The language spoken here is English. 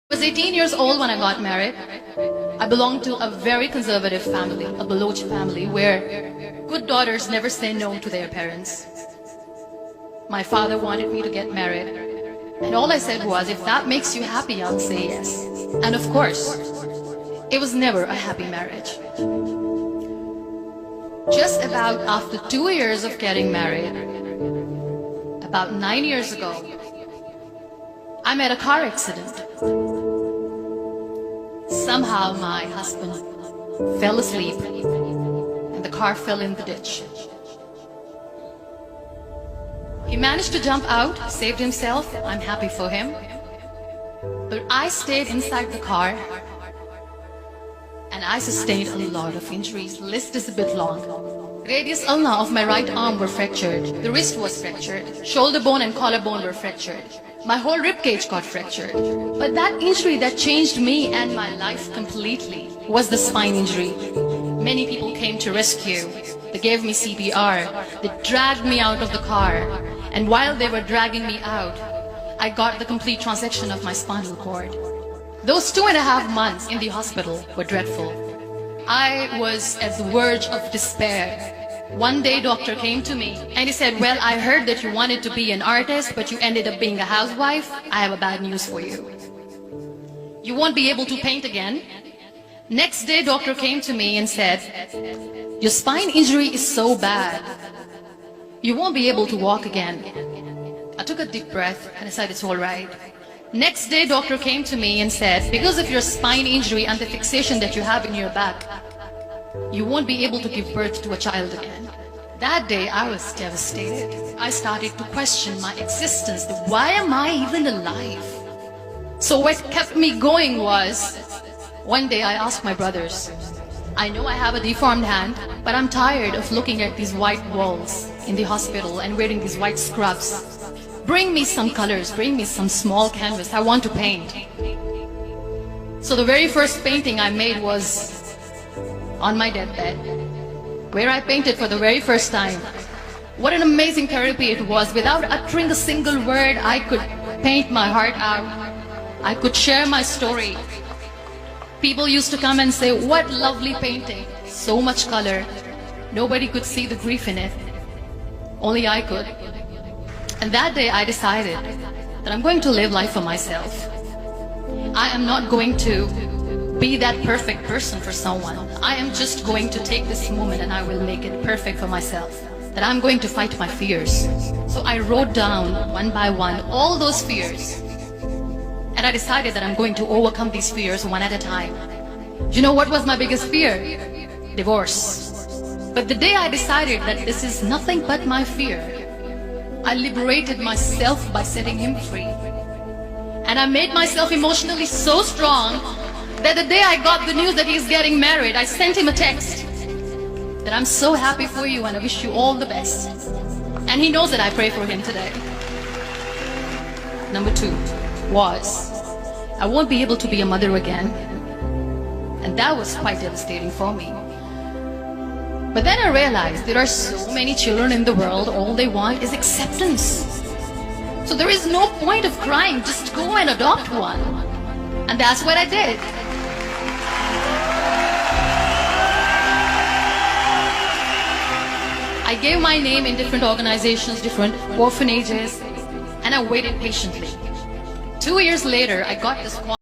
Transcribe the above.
I was 18 years old when I got married. I belonged to a very conservative family, a Baloch family, where good daughters never say no to their parents. My father wanted me to get married, and all I said was, if that makes you happy, I'll say yes. And of course, it was never a happy marriage. Just about after 2 years of getting married, about 9 years ago, I met a car accident. Somehow my husband fell asleep and the car fell in the ditch. He managed to jump out, saved himself. I'm happy for him. But I stayed inside the car and I sustained a lot of injuries. The list is a bit long. Radius ulna of my right arm were fractured. The wrist was fractured. Shoulder bone and collarbone were fractured. My whole rib cage got fractured. But that injury that changed me and my life completely was the spine injury. Many people came to rescue. They gave me CPR. They dragged me out of the car. And while they were dragging me out, I got the complete transection of my spinal cord. Those 2.5 months in the hospital were dreadful. I was at the verge of despair. One day doctor came to me and he said, well, I heard that you wanted to be an artist, but you ended up being a housewife. I have a bad news for you. You won't be able to paint again. Next day doctor came to me and said, your spine injury is so bad, you won't be able to walk again. I took a deep breath and I said, it's all right. Next day doctor came to me and said, because of your spine injury and the fixation that you have in your back, you won't be able to give birth to a child again. That day I was devastated. I started to question my existence. Why am I even alive? So what kept me going was, one day I asked my brothers, I know I have a deformed hand, but I'm tired of looking at these white walls in the hospital and wearing these white scrubs. Bring me some colors, bring me some small canvas, I want to paint. So the very first painting I made was on my deathbed, where I painted for the very first time. What an amazing therapy it was. Without uttering a single word, I could paint my heart out. I could share my story. People used to come and say, what lovely painting, so much color. Nobody could see the grief in it. Only I could. And that day I decided that I'm going to live life for myself. I am not going to be that perfect person for someone. I am just going to take this moment and I will make it perfect for myself. That I'm going to fight my fears. So I wrote down one by one all those fears. And I decided that I'm going to overcome these fears one at a time. You know what was my biggest fear? Divorce. But the day I decided that this is nothing but my fear, I liberated myself by setting him free. And I made myself emotionally so strong that the day I got the news that he's getting married, I sent him a text that I'm so happy for you and I wish you all the best. And he knows that I pray for him today. Number 2 was, I won't be able to be a mother again. And that was quite devastating for me. But then I realized there are so many children in the world, all they want is acceptance. So there is no point of crying, just go and adopt one. And that's what I did. I gave my name in different organizations, different orphanages, and I waited patiently. 2 years later, I got this call.